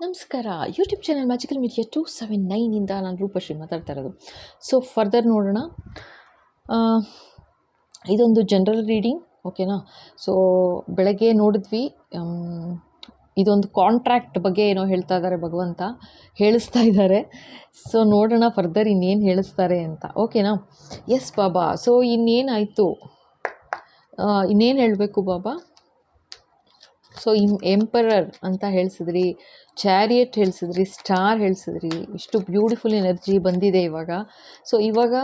ನಮಸ್ಕಾರ. YouTube channel magical media 279 ನಾನು ರೂಪಶ್ರೀ ಮಾತಾಡ್ತಾ ಇರೋದು. ಸೊ ಫರ್ದರ್ ನೋಡೋಣ. ಆ, ಇದೊಂದು ಜನರಲ್ ರೀಡಿಂಗ್, ಓಕೆನಾ. ಸೊ ಬೆಳಗ್ಗೆ ನೋಡಿದ್ವಿ, ಇದೊಂದು ಕಾಂಟ್ರ್ಯಾಕ್ಟ್ ಬಗ್ಗೆ ಏನೋ ಹೇಳ್ತಾ ಇದ್ದಾರೆ, ಭಗವಂತ ಹೇಳಿಸ್ತಾ ಇದ್ದಾರೆ. ಸೊ ನೋಡೋಣ ಫರ್ದರ್ ಇನ್ನೇನು ಹೇಳಿಸ್ತಾರೆ ಅಂತ, ಓಕೆನಾ. ಎಸ್ ಬಾಬಾ. ಸೊ ಇನ್ನೇನಾಯಿತು, ಇನ್ನೇನು ಹೇಳಬೇಕು ಬಾಬಾ. ಸೊ ಎಂಪರರ್ ಅಂತ ಹೇಳಿಸಿದ್ರಿ, ಚಾರಿಯಟ್ ಹೇಳಿಸಿದ್ರಿ, ಸ್ಟಾರ್ ಹೇಳಿಸಿದ್ರಿ, ಇಷ್ಟು ಬ್ಯೂಟಿಫುಲ್ ಎನರ್ಜಿ ಬಂದಿದೆ ಇವಾಗ. ಸೊ ಇವಾಗ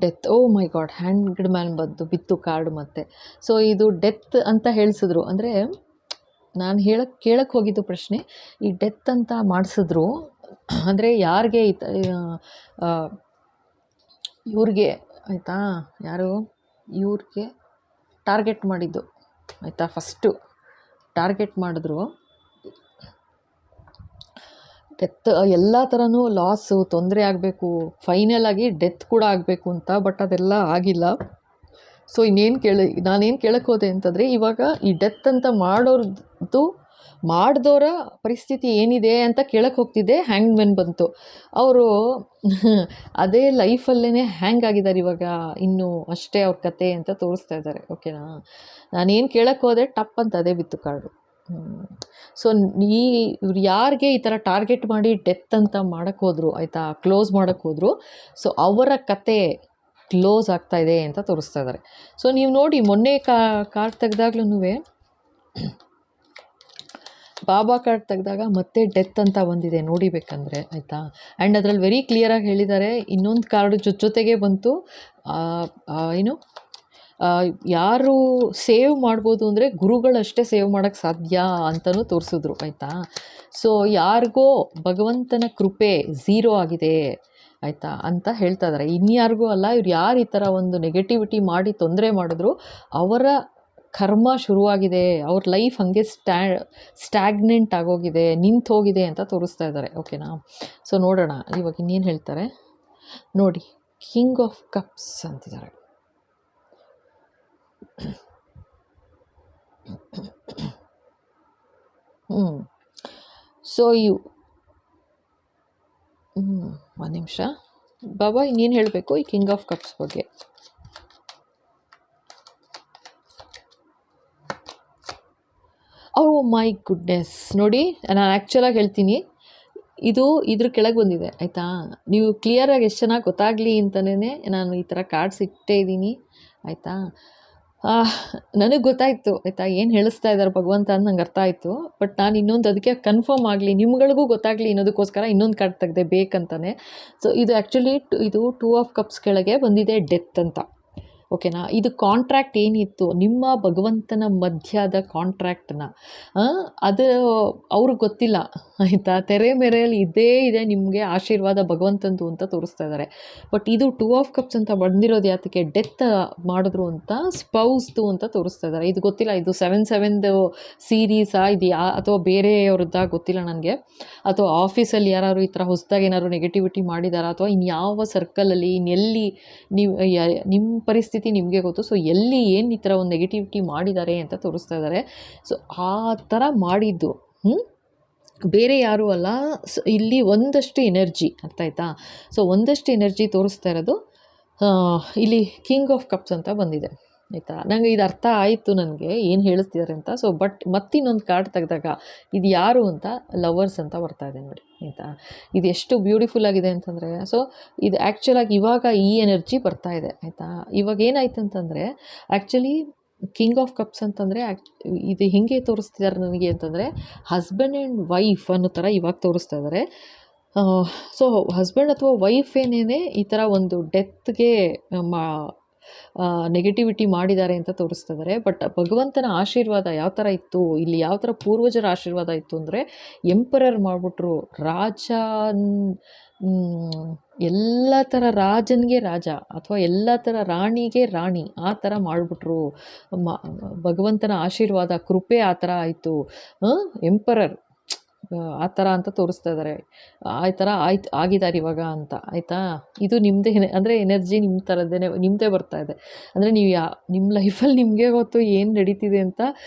ಡೆತ್, ಓ ಮೈ ಗಾಡ್, ಹ್ಯಾಂಡ್ ಮ್ಯಾನ್ ಬಿತ್ತು ಕಾರ್ಡ್ ಮತ್ತೆ. ಸೊ ಇದು ಡೆತ್ ಅಂತ ಹೇಳಿಸಿದ್ರು. ಅಂದರೆ ನಾನು ಕೇಳಕ್ಕೆ ಹೋಗಿದ್ದು ಪ್ರಶ್ನೆ, ಈ ಡೆತ್ ಅಂತ ಮಾಡಿಸಿದ್ರು ಅಂದರೆ ಯಾರಿಗೆ ಇವ್ರಿಗೆ ಆಯಿತಾ, ಯಾರು ಇವ್ರಿಗೆ ಟಾರ್ಗೆಟ್ ಮಾಡಿದ್ದು ಆಯಿತಾ. ಫಸ್ಟು ಟಾರ್ಗೆಟ್ ಮಾಡಿದ್ರು, ಡೆತ್ ಎಲ್ಲ ಥರನೂ ಲಾಸು, ತೊಂದರೆ ಆಗಬೇಕು, ಫೈನಲ್ ಆಗಿ ಡೆತ್ ಕೂಡ ಆಗಬೇಕು ಅಂತ. ಬಟ್ ಅದೆಲ್ಲ ಆಗಿಲ್ಲ. ಸೊ ನಾನೇನು ಕೇಳಕ್ಕೆ ಹೋದೆ ಅಂತಂದರೆ, ಇವಾಗ ಈ ಡೆತ್ ಅಂತ ಮಾಡಿದವರ ಪರಿಸ್ಥಿತಿ ಏನಿದೆ ಅಂತ ಕೇಳಕ್ಕೆ ಹೋಗ್ತಿದ್ದೆ. ಹ್ಯಾಂಗ್ ಮೆನ್ ಬಂತು. ಅವರು ಅದೇ ಲೈಫಲ್ಲೇ ಹ್ಯಾಂಗ್ ಆಗಿದ್ದಾರೆ ಇವಾಗ, ಇನ್ನೂ ಅಷ್ಟೇ ಅವ್ರ ಕತೆ ಅಂತ ತೋರಿಸ್ತಾ ಇದ್ದಾರೆ, ಓಕೆನಾ. ನಾನೇನು ಕೇಳಕ್ಕೆ ಹೋದೆ, ಟಪ್ ಅಂತ ಅದೇ ಬಿತ್ತು ಕಾರ್ಡು. ಸೊ ಇವ್ರು ಯಾರಿಗೆ ಈ ಥರ ಟಾರ್ಗೆಟ್ ಮಾಡಿ ಡೆತ್ ಅಂತ ಮಾಡೋಕ್ಕೆ ಹೋದ್ರು ಆಯಿತಾ, ಕ್ಲೋಸ್ ಮಾಡೋಕ್ಕೆ ಹೋದ್ರು, ಸೊ ಅವರ ಕತೆ ಕ್ಲೋಸ್ ಆಗ್ತಾ ಇದೆ ಅಂತ ತೋರಿಸ್ತಾ ಇದ್ದಾರೆ. ಸೊ ನೀವು ನೋಡಿ, ಮೊನ್ನೆ ಕಾರ್ಡ್ ತೆಗೆದಾಗ್ಲೂ ಬಾಬಾ ಕಾರ್ಡ್ ತೆಗೆದಾಗ ಮತ್ತೆ ಡೆತ್ ಅಂತ ಬಂದಿದೆ ನೋಡಿಬೇಕಂದ್ರೆ ಆಯಿತಾ. ಆ್ಯಂಡ್ ಅದರಲ್ಲಿ ವೆರಿ ಕ್ಲಿಯರಾಗಿ ಹೇಳಿದ್ದಾರೆ. ಇನ್ನೊಂದು ಕಾರ್ಡು ಜೊತೆಗೆ ಬಂತು, ಏನು ಯಾರು ಸೇವ್ ಮಾಡ್ಬೋದು ಅಂದರೆ ಗುರುಗಳಷ್ಟೇ ಸೇವ್ ಮಾಡೋಕ್ಕೆ ಸಾಧ್ಯ ಅಂತಲೂ ತೋರಿಸಿದ್ರು ಆಯಿತಾ. ಸೊ ಯಾರಿಗೋ ಭಗವಂತನ ಕೃಪೆ ಝೀರೋ ಆಗಿದೆ ಆಯಿತಾ ಅಂತ ಹೇಳ್ತಾ ಇದ್ದಾರೆ. ಇನ್ಯಾರಿಗೂ ಅಲ್ಲ, ಇವ್ರು ಯಾರು ಈ ಥರ ಒಂದು ನೆಗೆಟಿವಿಟಿ ಮಾಡಿ ತೊಂದರೆ ಮಾಡಿದ್ರು ಅವರ ಕರ್ಮ ಶುರುವಾಗಿದೆ, ಅವ್ರ ಲೈಫ್ ಹಾಗೆ ಸ್ಟ್ಯಾಗ್ನೆಂಟ್ ಆಗೋಗಿದೆ, ನಿಂತು ಹೋಗಿದೆ ಅಂತ ತೋರಿಸ್ತಾ ಇದ್ದಾರೆ, ಓಕೆನಾ. ಸೊ ನೋಡೋಣ ಇವಾಗ ಇನ್ನೇನು ಹೇಳ್ತಾರೆ ನೋಡಿ. ಕಿಂಗ್ ಆಫ್ ಕಪ್ಸ್ ಅಂತಿದ್ದಾರೆ. ಸೊ ಒಂದು ನಿಮಿಷ ಬಾಬಾ, ಇನ್ನೇನು ಹೇಳಬೇಕು ಈ ಕಿಂಗ್ ಆಫ್ ಕಪ್ಸ್ ಬಗ್ಗೆ. ಓ ಮೈ ಗುಡ್ನೆಸ್, ನೋಡಿ ನಾನು ಆ್ಯಕ್ಚುಲಾಗಿ ಹೇಳ್ತೀನಿ, ಇದ್ರ ಕೆಳಗೆ ಬಂದಿದೆ ಆಯಿತಾ. ನೀವು ಕ್ಲಿಯರಾಗಿ ಎಷ್ಟು ಚೆನ್ನಾಗಿ ಗೊತ್ತಾಗಲಿ ಅಂತಲೇ ನಾನು ಈ ಥರ ಕಾರ್ಡ್ಸ್ ಇಟ್ಟೇ ಇದ್ದೀನಿ ಆಯಿತಾ. ನನಗೆ ಗೊತ್ತಾಯಿತು ಆಯಿತಾ, ಏನು ಹೇಳಿಸ್ತಾ ಇದ್ದಾರೆ ಭಗವಂತ ಅಂತ ನಂಗೆ ಅರ್ಥ ಆಯಿತು. ಬಟ್ ನಾನು ಇನ್ನೊಂದು ಅದಕ್ಕೆ ಕನ್ಫರ್ಮ್ ಆಗಲಿ, ನಿಮ್ಗಳಿಗೂ ಗೊತ್ತಾಗಲಿ ಅನ್ನೋದಕ್ಕೋಸ್ಕರ ಇನ್ನೊಂದು ಕಾರ್ಡ್ ತೆಗೆದೆ ಬೇಕಂತಾನೆ. ಸೊ ಇದು ಆ್ಯಕ್ಚುಲಿ ಇದು 2 ಆಫ್ ಕಪ್ಸ್ ಕೆಳಗೆ ಬಂದಿದೆ ಡೆತ್ ಅಂತ, ಓಕೆನಾ. ಇದು ಕಾಂಟ್ರ್ಯಾಕ್ಟ್ ಏನಿತ್ತು ನಿಮ್ಮ ಭಗವಂತನ ಮಧ್ಯದ ಕಾಂಟ್ರ್ಯಾಕ್ಟ್ನ, ಅದು ಅವ್ರಿಗೆ ಗೊತ್ತಿಲ್ಲ ಆಯಿತಾ. ತೆರೆ ಮೇರೆಯಲ್ಲಿ ಇದೇ ಇದೆ ನಿಮಗೆ ಆಶೀರ್ವಾದ ಭಗವಂತಂದು ಅಂತ ತೋರಿಸ್ತಾ ಇದ್ದಾರೆ. ಬಟ್ ಇದು 2 ಆಫ್ ಕಪ್ಸ್ ಅಂತ ಬಂದಿರೋದು ಯಾತಕ್ಕೆ, ಡೆತ್ ಮಾಡಿದ್ರು ಅಂತ, ಸ್ಪೌಸ್ದು ಅಂತ ತೋರಿಸ್ತಾ ಇದ್ದಾರೆ. ಇದು ಗೊತ್ತಿಲ್ಲ, ಇದು 7 ಸೀರೀಸಾ ಇದು ಅಥವಾ ಬೇರೆಯವ್ರದ್ದ ಗೊತ್ತಿಲ್ಲ ನನಗೆ. ಅಥವಾ ಆಫೀಸಲ್ಲಿ ಯಾರು ಈ ಥರ ಹೊಸದಾಗಿ ಏನಾದ್ರು ನೆಗೆಟಿವಿಟಿ ಮಾಡಿದಾರಾ, ಅಥವಾ ಇನ್ಯಾವ ಸರ್ಕಲಲ್ಲಿ ಇನ್ನೆಲ್ಲಿ ನೀವು ನಿಮ್ಮ ಪರಿಸ್ಥಿತಿ ನಿಮಗೆ ಗೊತ್ತು. ಸೊ ಎಲ್ಲಿ ಏನು ಈ ಥರ ಒಂದು ನೆಗೆಟಿವಿಟಿ ಮಾಡಿದ್ದಾರೆ ಅಂತ ತೋರಿಸ್ತಾ ಇದ್ದಾರೆ. ಸೊ ಆ ಥರ ಮಾಡಿದ್ದು ಬೇರೆ ಯಾರೂ ಅಲ್ಲ, ಇಲ್ಲಿ ಒಂದಷ್ಟು ಎನರ್ಜಿ, ಅರ್ಥ ಆಯ್ತಾ. ಸೊ ಒಂದಷ್ಟು ಎನರ್ಜಿ ತೋರಿಸ್ತಾ ಇರೋದು ಇಲ್ಲಿ ಕಿಂಗ್ ಆಫ್ ಕಪ್ಸ್ ಅಂತ ಬಂದಿದೆ ಆಯಿತಾ. ನನಗೆ ಇದು ಅರ್ಥ ಆಯಿತು, ನನಗೆ ಏನು ಹೇಳಿಸ್ತಿದ್ದಾರೆ ಅಂತ. ಸೊ ಬಟ್ ಮತ್ತಿನ್ನೊಂದು ಕಾರ್ಡ್ ತೆಗೆದಾಗ ಇದು ಯಾರು ಅಂತ, ಲವರ್ಸ್ ಅಂತ ಬರ್ತಾ ಇದೆ ನೋಡಿ ಆಯಿತಾ. ಇದು ಎಷ್ಟು ಬ್ಯೂಟಿಫುಲ್ ಆಗಿದೆ ಅಂತಂದರೆ, ಸೊ ಇದು ಆ್ಯಕ್ಚುಲಾಗಿ ಇವಾಗ ಈ ಎನರ್ಜಿ ಬರ್ತಾ ಇದೆ ಆಯಿತಾ. ಇವಾಗ ಏನಾಯ್ತು ಅಂತಂದರೆ, ಆ್ಯಕ್ಚುಲಿ ಕಿಂಗ್ ಆಫ್ ಕಪ್ಸ್ ಅಂತಂದರೆ ಇದು ಹೆಂಗೆ ತೋರಿಸ್ತಿದ್ದಾರೆ ನನಗೆ ಅಂತಂದರೆ, ಹಸ್ಬೆಂಡ್ ಆ್ಯಂಡ್ ವೈಫ್ ಅನ್ನೋ ಥರ ಇವಾಗ ತೋರಿಸ್ತಾ ಇದ್ದಾರೆ. ಸೊ ಹಸ್ಬೆಂಡ್ ಅಥವಾ ವೈಫ್ ಏನೇನೆ ಈ ಥರ ಒಂದು ಡೆತ್ಗೆ ನೆಗೆಟಿವಿಟಿ ಮಾಡಿದ್ದಾರೆ ಅಂತ ತೋರಿಸ್ತಾ ಇದ್ದಾರೆ. ಬಟ್ ಭಗವಂತನ ಆಶೀರ್ವಾದ ಯಾವ ಥರ ಇತ್ತು ಇಲ್ಲಿ, ಯಾವ ಥರ ಪೂರ್ವಜರ ಆಶೀರ್ವಾದ ಇತ್ತು ಅಂದರೆ, ಎಂಪರರ್ ಮಾಡಿಬಿಟ್ರು, ಎಲ್ಲ ಥರ ರಾಜನಿಗೆ ರಾಜ ಅಥವಾ ಎಲ್ಲ ಥರ ರಾಣಿಗೆ ರಾಣಿ, ಆ ಥರ ಮಾಡಿಬಿಟ್ರು. ಭಗವಂತನ ಆಶೀರ್ವಾದ ಕೃಪೆ ಆ ಥರ ಆಯಿತು. ಎಂಪರರ್ ಆ ಥರ ಅಂತ ತೋರಿಸ್ತಾ ಇದ್ದಾರೆ. ಆ ಥರ ಆಗಿದ್ದಾರೆ ಇವಾಗ ಅಂತ, ಆಯಿತಾ? ಇದು ನಿಮ್ಮದೇ ಅಂದರೆ ಎನರ್ಜಿ ನಿಮ್ಮ ಥರದ್ದೇ ನಿಮ್ಮದೇ ಬರ್ತಾ ಇದೆ. ಅಂದರೆ ನೀವು ನಿಮ್ಮ ಲೈಫಲ್ಲಿ ನಿಮಗೆ ಗೊತ್ತು ಏನು ನಡೀತಿದೆ ಅಂತ.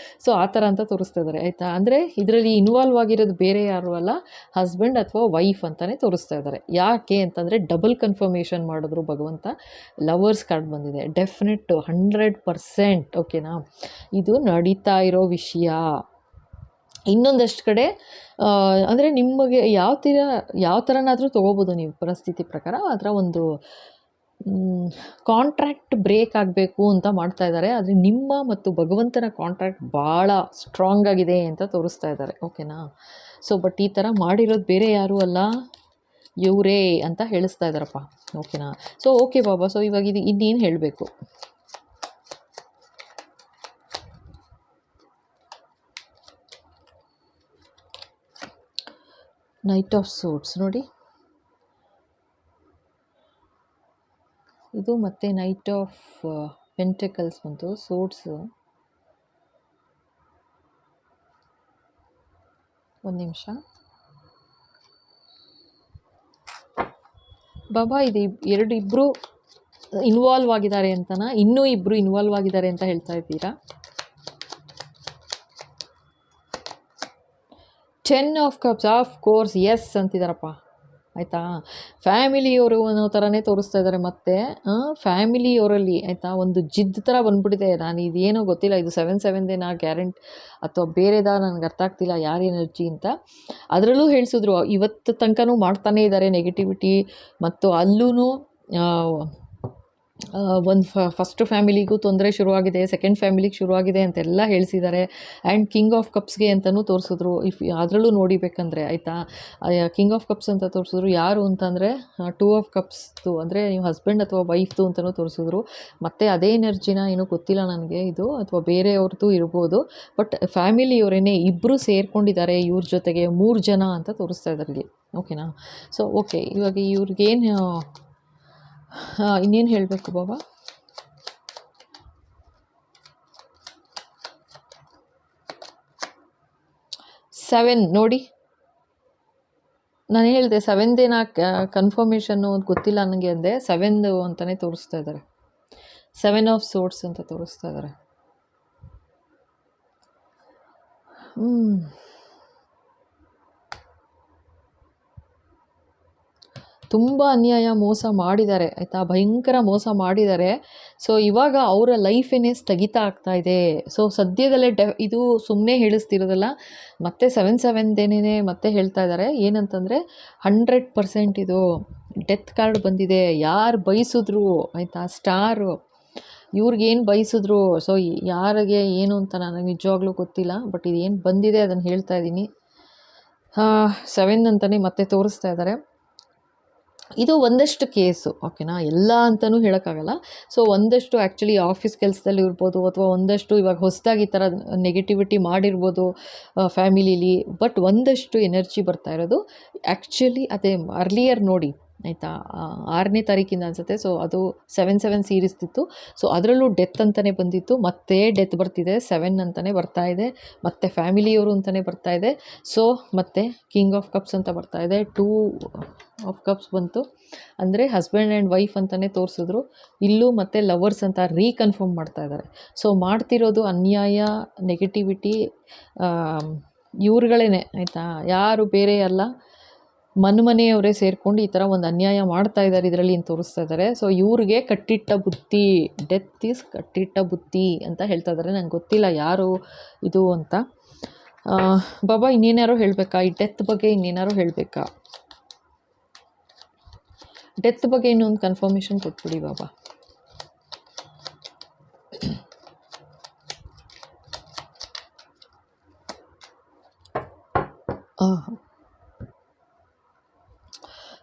ಸೊ ಆ ಥರ ಅಂತ ತೋರಿಸ್ತಾ ಇದ್ದಾರೆ, ಆಯಿತಾ? ಅಂದರೆ ಇದರಲ್ಲಿ ಇನ್ವಾಲ್ವ್ ಆಗಿರೋದು ಬೇರೆ ಯಾರು ಅಲ್ಲ, ಹಸ್ಬೆಂಡ್ ಅಥವಾ ವೈಫ್ ಅಂತಲೇ ತೋರಿಸ್ತಾ ಇದ್ದಾರೆ. ಯಾಕೆ ಅಂತಂದರೆ ಡಬಲ್ ಕನ್ಫರ್ಮೇಷನ್ ಮಾಡಿದ್ರು ಭಗವಂತ. ಲವರ್ಸ್ ಕಾರ್ಡ್ ಬಂದಿದೆ. ಡೆಫಿನೆಟ್ 100%, ಓಕೆನಾ? ಇದು ನಡೀತಾ ಇರೋ ವಿಷಯ. ಇನ್ನೊಂದಷ್ಟು ಕಡೆ ಅಂದರೆ ನಿಮಗೆ ಯಾವ ಥರನಾದರೂ ತೊಗೋಬೋದು ನೀವು ಪರಿಸ್ಥಿತಿ ಪ್ರಕಾರ. ಆ ಥರ ಒಂದು ಕಾಂಟ್ರ್ಯಾಕ್ಟ್ ಬ್ರೇಕ್ ಆಗಬೇಕು ಅಂತ ಮಾಡ್ತಾ ಇದ್ದಾರೆ. ಆದರೆ ನಿಮ್ಮ ಮತ್ತು ಭಗವಂತನ ಕಾಂಟ್ರ್ಯಾಕ್ಟ್ ಭಾಳ ಸ್ಟ್ರಾಂಗ್ ಆಗಿದೆ ಅಂತ ತೋರಿಸ್ತಾ ಇದ್ದಾರೆ, ಓಕೆನಾ? ಸೊ ಬಟ್ ಈ ಥರ ಮಾಡಿರೋದು ಬೇರೆ ಯಾರೂ ಅಲ್ಲ, ಇವರೇ ಅಂತ ಹೇಳಿಸ್ತಾ ಇದ್ದಾರಪ್ಪ, ಓಕೆನಾ? ಸೊ ಓಕೆ ಬಾಬಾ. ಸೊ ಇವಾಗ ಇದು ಇನ್ನೇನು ಹೇಳಬೇಕು? ನೈಟ್ ಆಫ್ ಸೋಟ್ಸ್ ನೋಡಿ, ಇದು ಮತ್ತೆ ನೈಟ್ ಆಫ್ ಪೆಂಟಕಲ್ಸ್ ಬಂತು, ಸೋಟ್ಸ್. ಒಂದು ನಿಮಿಷ ಬಾಬಾ. ಇದು ಇಬ್ಬರು ಇನ್ವಾಲ್ವ್ ಆಗಿದ್ದಾರೆ ಅಂತನಾ, ಇನ್ನೂ ಇಬ್ಬರು ಇನ್ವಾಲ್ವ್ ಆಗಿದ್ದಾರೆ ಅಂತ ಹೇಳ್ತಾ ಇದ್ದೀರಾ? 10 of cups, of course yes ಅಂತಿದ್ದಾರಪ್ಪ, ಆಯಿತಾ? ಫ್ಯಾಮಿಲಿಯವರು ಅನ್ನೋ ಥರನೇ ತೋರಿಸ್ತಾ ಇದ್ದಾರೆ. ಮತ್ತು ಫ್ಯಾಮಿಲಿಯವರಲ್ಲಿ, ಆಯಿತಾ, ಒಂದು ಜಿದ್ದು ಥರ ಬಂದ್ಬಿಟ್ಟಿದೆ. ನಾನು ಇದೇನೋ ಗೊತ್ತಿಲ್ಲ, ಇದು 7/7 ಗ್ಯಾರಂಟಿ ಅಥವಾ ಬೇರೆದಾ, ನನಗೆ ಅರ್ಥ ಆಗ್ತಿಲ್ಲ ಯಾರು ಎನರ್ಜಿ ಅಂತ. ಅದರಲ್ಲೂ ಹೇಳಿಸಿದ್ರು ಇವತ್ತು ತನಕನೂ ಮಾಡ್ತಾನೇ ಇದ್ದಾರೆ ನೆಗೆಟಿವಿಟಿ. ಮತ್ತು ಅಲ್ಲೂ ಒಂದು ಫಸ್ಟ್ ಫ್ಯಾಮಿಲಿಗೂ ತೊಂದರೆ ಶುರುವಾಗಿದೆ, ಸೆಕೆಂಡ್ ಫ್ಯಾಮಿಲಿಗೆ ಶುರುವಾಗಿದೆ ಅಂತೆಲ್ಲ ಹೇಳಿಸಿದ್ದಾರೆ. ಆ್ಯಂಡ್ ಕಿಂಗ್ ಆಫ್ ಕಪ್ಸ್ಗೆ ಅಂತಲೂ ತೋರಿಸಿದ್ರು. ಅದರಲ್ಲೂ ನೋಡಿಬೇಕಂದ್ರೆ, ಆಯಿತಾ, ಕಿಂಗ್ ಆಫ್ ಕಪ್ಸ್ ಅಂತ ತೋರಿಸಿದ್ರು. ಯಾರು ಅಂತಂದರೆ 2 ಆಫ್ ಕಪ್ಸ್ದು, ಅಂದರೆ ನೀವು ಹಸ್ಬೆಂಡ್ ಅಥವಾ ವೈಫ್ದು ಅಂತಲೂ ತೋರಿಸಿದ್ರು. ಮತ್ತು ಅದೇ ಎನರ್ಜಿನ ಏನೂ ಗೊತ್ತಿಲ್ಲ ನನಗೆ ಇದು, ಅಥವಾ ಬೇರೆಯವ್ರದ್ದು ಇರ್ಬೋದು. ಬಟ್ ಫ್ಯಾಮಿಲಿಯವರೇನೆ ಇಬ್ಬರು ಸೇರ್ಕೊಂಡಿದ್ದಾರೆ ಇವ್ರ ಜೊತೆಗೆ, 3 ಜನ ಅಂತ ತೋರಿಸ್ತಾ ಇದ್ದಾರೆ ಇಲ್ಲಿ, ಓಕೆನಾ? ಸೊ ಓಕೆ, ಇವಾಗ ಇವ್ರಿಗೇನು ಇನ್ನೇನು ಹೇಳಬೇಕು ಬಾಬಾ? ಸೆವೆನ್ ನೋಡಿ, ನಾನು ಹೇಳಿದೆ 7ನ ಕನ್ಫರ್ಮೇಷನ್ನು ಗೊತ್ತಿಲ್ಲ ನನಗೆ ಅಂದೆ. 7 ಅಂತಲೇ ತೋರಿಸ್ತಾ ಇದ್ದಾರೆ. 7 ಆಫ್ ಸೋಟ್ಸ್ ಅಂತ ತೋರಿಸ್ತಾ ಇದ್ದಾರೆ. ತುಂಬ ಅನ್ಯಾಯ ಮೋಸ ಮಾಡಿದ್ದಾರೆ, ಆಯಿತಾ? ಭಯಂಕರ ಮೋಸ ಮಾಡಿದ್ದಾರೆ. ಸೊ ಇವಾಗ ಅವರ ಲೈಫೇನೇ ಸ್ಥಗಿತ ಆಗ್ತಾ ಇದೆ. ಸೊ ಸದ್ಯದಲ್ಲೇ ಇದು ಸುಮ್ಮನೆ ಹೇಳಿಸ್ತಿರೋದಲ್ಲ, ಮತ್ತೆ 7/7 ಮತ್ತೆ ಹೇಳ್ತಾ ಇದ್ದಾರೆ. ಏನಂತಂದರೆ 100% ಇದು ಡೆತ್ ಕಾರ್ಡ್ ಬಂದಿದೆ. ಯಾರು ಬಯಸಿದ್ರು, ಆಯಿತಾ, ಸ್ಟಾರು ಇವ್ರಿಗೇನು ಬಯಸಿದ್ರು. ಸೊ ಯಾರಿಗೆ ಏನು ಅಂತ ನನಗೆ ನಿಜವಾಗ್ಲೂ ಗೊತ್ತಿಲ್ಲ. ಬಟ್ ಇದೇನು ಬಂದಿದೆ ಅದನ್ನು ಹೇಳ್ತಾ ಇದ್ದೀನಿ. 7 ಅಂತಲೇ ಮತ್ತೆ ತೋರಿಸ್ತಾ ಇದ್ದಾರೆ. ಇದು ಒಂದಷ್ಟು ಕೇಸು, ಓಕೆನಾ? ಎಲ್ಲ ಅಂತಲೂ ಹೇಳೋಕ್ಕಾಗಲ್ಲ. ಸೊ ಒಂದಷ್ಟು ಆ್ಯಕ್ಚುಲಿ ಆಫೀಸ್ ಕೆಲಸದಲ್ಲಿ ಇರ್ಬೋದು, ಅಥವಾ ಒಂದಷ್ಟು ಇವಾಗ ಹೊಸದಾಗಿ ಈ ಥರ ನೆಗೆಟಿವಿಟಿ ಮಾಡಿರ್ಬೋದು ಫ್ಯಾಮಿಲೀಲಿ. ಬಟ್ ಒಂದಷ್ಟು ಎನರ್ಜಿ ಬರ್ತಾ ಇರೋದು ಆ್ಯಕ್ಚುಲಿ ಅದೇ ಅರ್ಲಿಯರ್ ನೋಡಿ, ಆಯಿತಾ, 6ನೇ ತಾರೀಕಿಂದ ಅನಿಸುತ್ತೆ. ಸೊ ಅದು 7/7 ಸೀರೀಸ್ ಇತ್ತು. ಸೊ ಅದರಲ್ಲೂ ಡೆತ್ ಅಂತಲೇ ಬಂದಿತ್ತು, ಮತ್ತೆ ಡೆತ್ ಬರ್ತಿದೆ, 7 ಅಂತಲೇ ಬರ್ತಾ ಇದೆ, ಮತ್ತು ಫ್ಯಾಮಿಲಿಯವರು ಅಂತಲೇ ಬರ್ತಾ ಇದೆ. ಸೊ ಮತ್ತು ಕಿಂಗ್ ಆಫ್ ಕಪ್ಸ್ ಅಂತ ಬರ್ತಾ ಇದೆ, 2 ಆಫ್ ಕಪ್ಸ್ ಬಂತು. ಅಂದರೆ ಹಸ್ಬೆಂಡ್ ಆ್ಯಂಡ್ ವೈಫ್ ಅಂತಲೇ ತೋರಿಸಿದ್ರು. ಇಲ್ಲೂ ಮತ್ತು ಲವರ್ಸ್ ಅಂತ ರೀಕನ್ಫರ್ಮ್ ಮಾಡ್ತಾ ಇದ್ದಾರೆ. ಸೊ ಮಾಡ್ತಿರೋದು ಅನ್ಯಾಯ, ನೆಗೆಟಿವಿಟಿ ಇವ್ರುಗಳೇ, ಆಯಿತಾ? ಯಾರು ಬೇರೆ ಅಲ್ಲ, ಮನೆಯವರೇ ಸೇರ್ಕೊಂಡು ಈ ಥರ ಒಂದು ಅನ್ಯಾಯ ಮಾಡ್ತಾ ಇದ್ದಾರೆ ಇದರಲ್ಲಿ ಅಂತ ತೋರಿಸ್ತಾ ಇದ್ದಾರೆ. ಸೊ ಇವ್ರಿಗೆ ಕಟ್ಟಿಟ್ಟ ಬುತ್ತಿ, ಡೆತ್ ಈಸ್ ಕಟ್ಟಿಟ್ಟ ಬುತ್ತಿ ಅಂತ ಹೇಳ್ತಾ ಇದ್ದಾರೆ. ನಂಗೆ ಗೊತ್ತಿಲ್ಲ ಯಾರು ಇದು ಅಂತ. ಬಾಬಾ ಇನ್ನೇನಾರು ಹೇಳಬೇಕಾ ಈ ಡೆತ್ ಬಗ್ಗೆ? ಇನ್ನೇನಾರು ಹೇಳಬೇಕಾ ಡೆತ್ ಬಗ್ಗೆ? ಇನ್ನೊಂದು ಕನ್ಫರ್ಮೇಷನ್ ಕೊಟ್ಬಿಡಿ ಬಾಬಾ.